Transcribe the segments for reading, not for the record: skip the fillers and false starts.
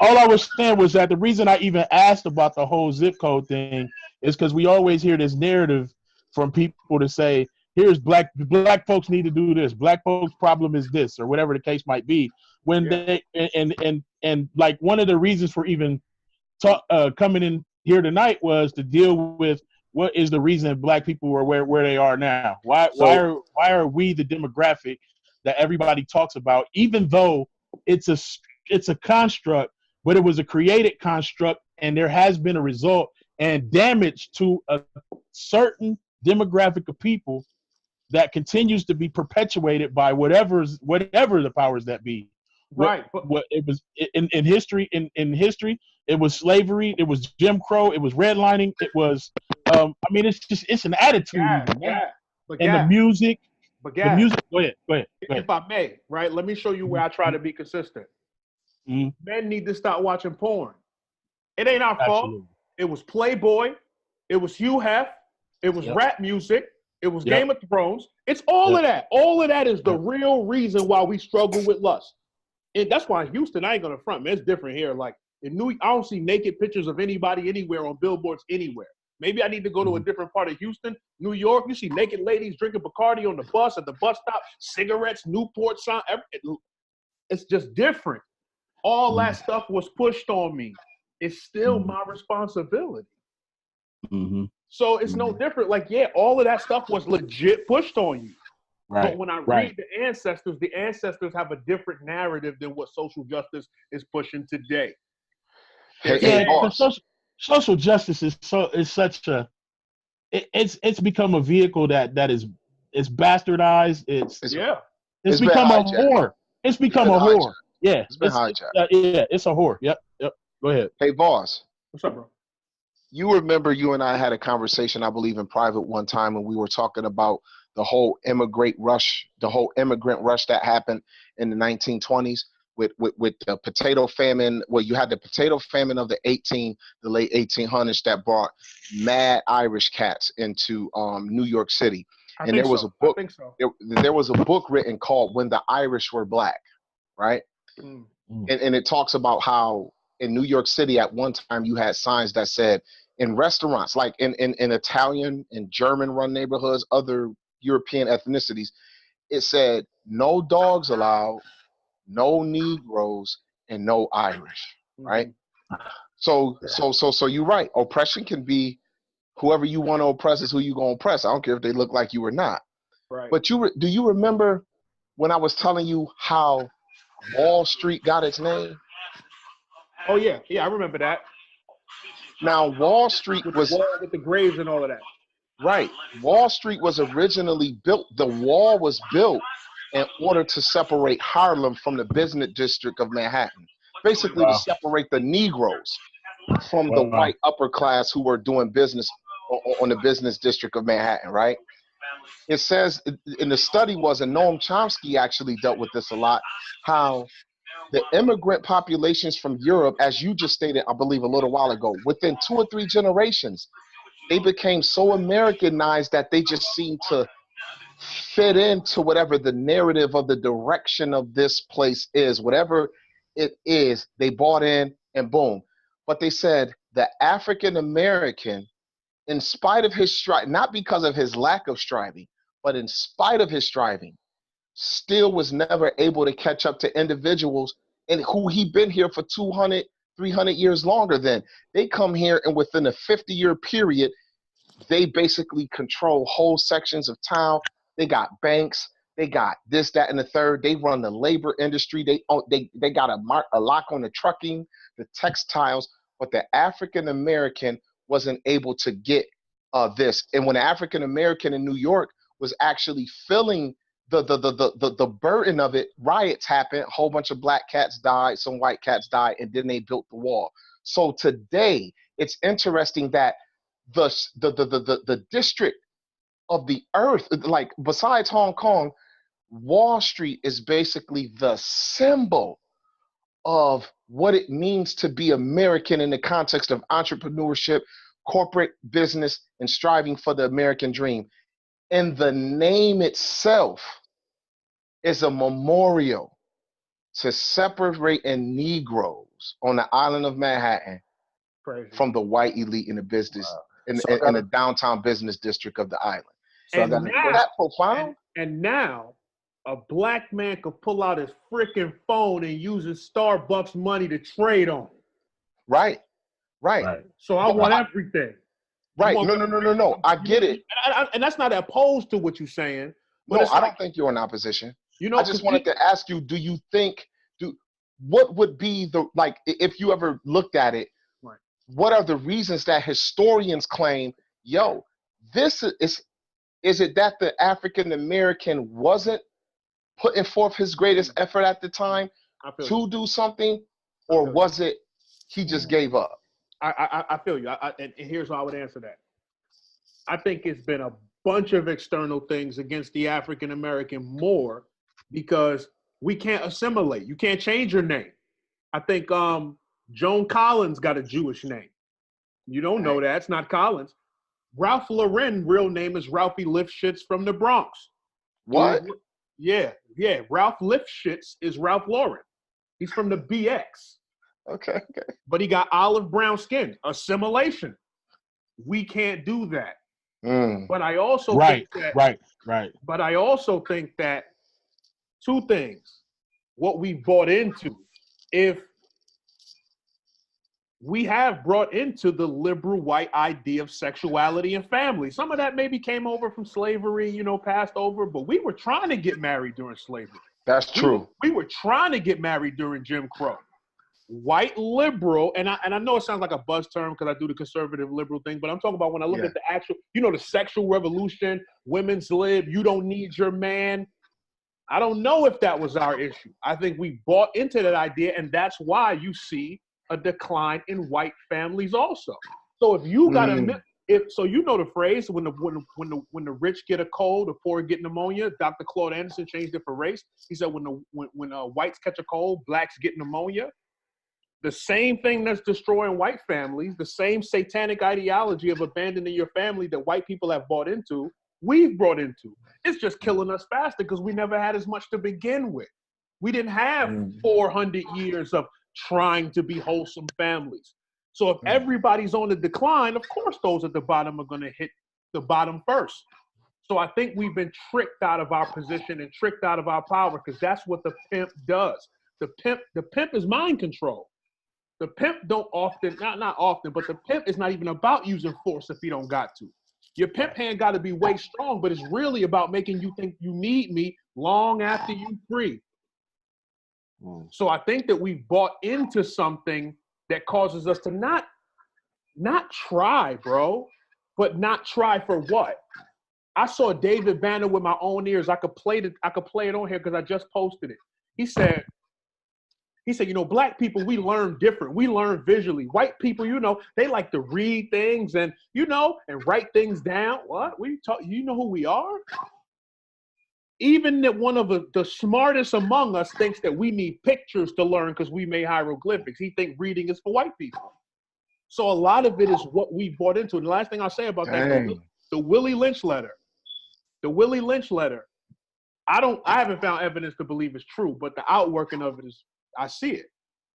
all I was saying was that the reason I even asked about the whole zip code thing is because we always hear this narrative from people to say, "Here's black folks need to do this. Black folks' problem is this, or whatever the case might be." When Yeah. they and like one of the reasons for even coming in here tonight was to deal with what is the reason black people are where they are now. So Why are we the demographic that everybody talks about, even though it's a it's a construct, but it was a created construct, and there has been a result and damage to a certain demographic of people that continues to be perpetuated by whatever the powers that be. Right. What it was in history in history, it was slavery, it was Jim Crow, it was redlining, it was I mean it's an attitude Gas, even, man. gas, but And gas, but the gas. music. Go ahead. If I may, right? Let me show you where I try to be consistent. Mm-hmm. Men need to stop watching porn. It ain't our fault. Absolutely. It was Playboy. It was Hugh Hef. It was Yep. rap music. It was Yep. Game of Thrones. It's all Yep. of that. All of that is the Yep. real reason why we struggle with lust. And that's why in Houston, I ain't gonna front, man. It's different here. Like I don't see naked pictures of anybody anywhere on billboards anywhere. Maybe I need to go to a different part of Houston, New York. You see naked ladies drinking Bacardi on the bus at the bus stop, cigarettes, Newport sign. It's just different. All that stuff was pushed on me. It's still my responsibility. Mm-hmm. So it's no different. Like, yeah, all of that stuff was legit pushed on you. Right. But when I read the ancestors have a different narrative than what social justice is pushing today. Hey, boss. Social justice is such a it's become a vehicle that is it's bastardized. It's It's been become a hijacked. whore. It's become a been whore. hijacked. Yeah, It's been hijacked. Yeah, it's a whore. Yep. Go ahead. Hey, boss. What's up, bro? You remember you and I had a conversation, I believe, in private one time, and we were talking about the whole immigrant rush that happened in the 1920s with the potato famine. Well, you had the potato famine of the late 1800s that brought mad Irish cats into New York City. And there was a book. I think so. There was a book written called "When the Irish Were Black," right? Mm. And it talks about how in New York City at one time you had signs that said in restaurants, like in Italian and German run neighborhoods, other European ethnicities, it said no dogs allowed, no Negroes, and no Irish, right? So you're right. Oppression can be whoever you want to oppress is who you gonna oppress. I don't care if they look like you or not. Right. But do you remember when I was telling you how Wall Street got its name? Oh yeah, I remember that. Now Wall Street With was the wall, with the graves and all of that. right. Wall Street was originally built. The wall was built in order to separate Harlem from the business district of Manhattan, basically to separate the Negroes from the white upper class who were doing business on the business district of Manhattan, right? It says, and the study was, and Noam Chomsky actually dealt with this a lot, how the immigrant populations from Europe, as you just stated, I believe a little while ago, within 2 or 3 generations, they became so Americanized that they just seemed to fit into whatever the narrative of the direction of this place is. Whatever it is, they bought in and boom. But they said the African American, in spite of his not because of his lack of striving, but in spite of his striving, still was never able to catch up to individuals and who he'd been here for 200, 300 years longer than. They come here and within a 50-year period, they basically control whole sections of town. They got banks, they got this, that, and the third. They run the labor industry. They got a lock on the trucking, the textiles, but the African American wasn't able to get this. And when the African American in New York was actually feeling the burden of it, riots happened, a whole bunch of black cats died, some white cats died, and then they built the wall. So today, it's interesting that the district of the earth, like besides Hong Kong, Wall Street is basically the symbol of what it means to be American in the context of entrepreneurship, corporate business, and striving for the American dream. And the name itself is a memorial to separating Negroes Negroes on the island of Manhattan Crazy. from the white elite in the business in the downtown business district of the island. So and now, that profound. And now, a black man could pull out his freaking phone and use his Starbucks money to trade on. Right. So I want everything. Right. No. I get it. And that's not opposed to what you're saying. But No, I don't think you're in opposition. You know, I just wanted to ask you, do you think, what would be the, like, if you ever looked at it, right, what are the reasons that historians claim, yo, this is it that the African American wasn't putting forth his greatest effort at the time to do something, or was it he just gave up? I feel you. And here's how I would answer that. I think it's been a bunch of external things against the African American more because we can't assimilate. You can't change your name. I think Joan Collins got a Jewish name. You don't know that. It's not Collins. Ralph Lauren real name is Ralphie Lifshitz from the Bronx. What? Yeah. Ralph Lifshitz is Ralph Lauren. He's from the BX. Okay. But he got olive brown skin. Assimilation. We can't do that. But I also think that, right. But I also think that two things. What we bought into, if we have brought into the liberal white idea of sexuality and family. Some of that maybe came over from slavery, passed over, but we were trying to get married during slavery. That's true. We were trying to get married during Jim Crow. White liberal, and I know it sounds like a buzz term because I do the conservative liberal thing, but I'm talking about when I look at the actual, the sexual revolution, women's lib, you don't need your man. I don't know if that was our issue. I think we bought into that idea, and that's why you see a decline in white families also. So if you got so the phrase when the rich get a cold, the poor get pneumonia. Dr. Claude Anderson changed it for race. He said when whites catch a cold, blacks get pneumonia. The same thing that's destroying white families, the same satanic ideology of abandoning your family that white people have bought into, we've brought into. It's just killing us faster because we never had as much to begin with. We didn't have 400 years of trying to be wholesome families. So if everybody's on the decline, of course those at the bottom are going to hit the bottom first. So I think we've been tricked out of our position and tricked out of our power because that's what the pimp does. The pimp is mind control. The pimp don't often, not often, but the pimp is not even about using force if he don't got to. Your pimp hand got to be way strong, but it's really about making you think you need me long after you free. So I think that we bought into something that causes us to not try, bro, but not try for what? I saw David Banner with my own ears. I could play it on here because I just posted it. He said, black people, we learn different. We learn visually. White people, they like to read things and write things down. What? You know who we are? Even that one of the smartest among us thinks that we need pictures to learn because we made hieroglyphics. He thinks reading is for white people. So a lot of it is what we bought into. And the last thing I'll say about that, the Willie Lynch letter. The Willie Lynch letter. I haven't found evidence to believe it's true, but the outworking of it is, I see it.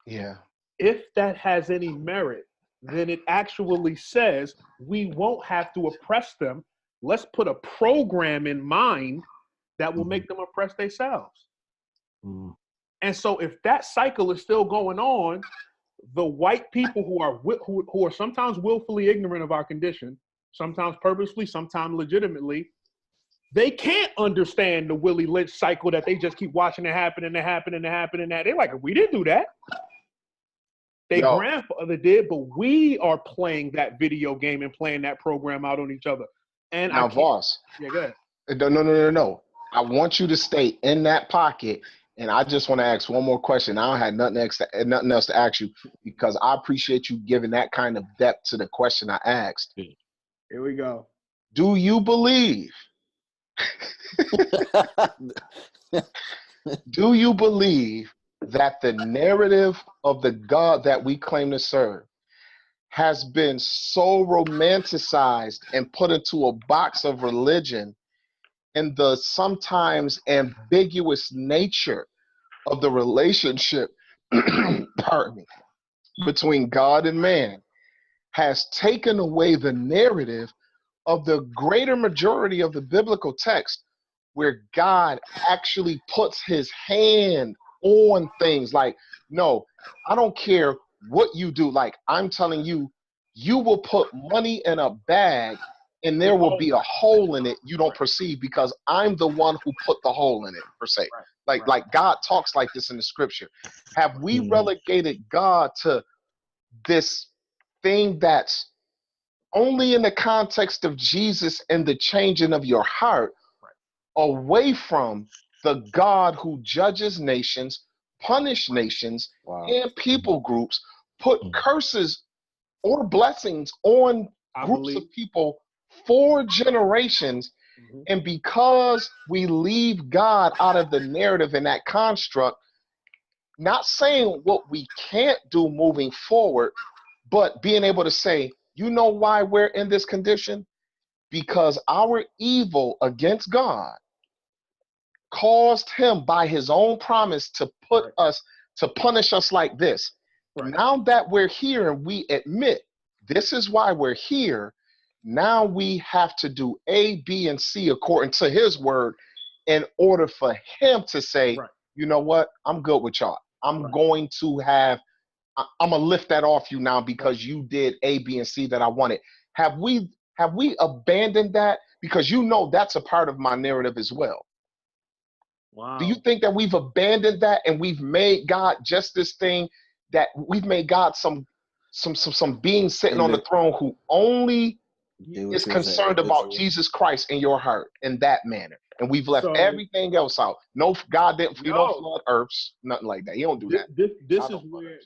Yeah. If that has any merit, then it actually says we won't have to oppress them. Let's put a program in mind that will make them oppress themselves. And so if that cycle is still going on, the white people who are sometimes willfully ignorant of our condition, sometimes purposely, sometimes legitimately, they can't understand the Willie Lynch cycle that they just keep watching it happen and it happen and it happen and that. They're like, we didn't do that. Their grandfather did, but we are playing that video game and playing that program out on each other. And now, Voss. Yeah, go ahead. No. I want you to stay in that pocket, and I just want to ask one more question. I don't have nothing else to ask you because I appreciate you giving that kind of depth to the question I asked. Here we go. Do you believe? Do you believe that the narrative of the God that we claim to serve has been so romanticized and put into a box of religion, and the sometimes ambiguous nature of the relationship, pardon me, between God and man has taken away the narrative of the greater majority of the biblical text where God actually puts his hand on things. Like, no, I don't care what you do. Like, I'm telling you, you will put money in a bag and there will be a hole in it you don't perceive because I'm the one who put the hole in it, per se. Like God talks like this in the scripture. Have we relegated God to this thing that's only in the context of Jesus and the changing of your heart, away from the God who judges nations, punish nations, and people groups, put curses or blessings on groups of people for generations? And because we leave God out of the narrative in that construct, not saying what we can't do moving forward, but being able to say, you know why we're in this condition? Because our evil against God caused him by his own promise to put us, to punish us like this. Now that we're here and we admit this is why we're here, now we have to do A, B, and C according to his word in order for him to say, you know what, I'm good with y'all. I'm going to lift that off you now because you did A, B, and C that I wanted. Have we abandoned that? Because you know that's a part of my narrative as well. Wow. Do you think that we've abandoned that and we've made God just this thing, that we've made God some being sitting on the throne who only is concerned about Jesus Christ in your heart in that manner? And we've left everything else out. No, God didn't. You don't flood earths, nothing like that. He don't do that. This is where.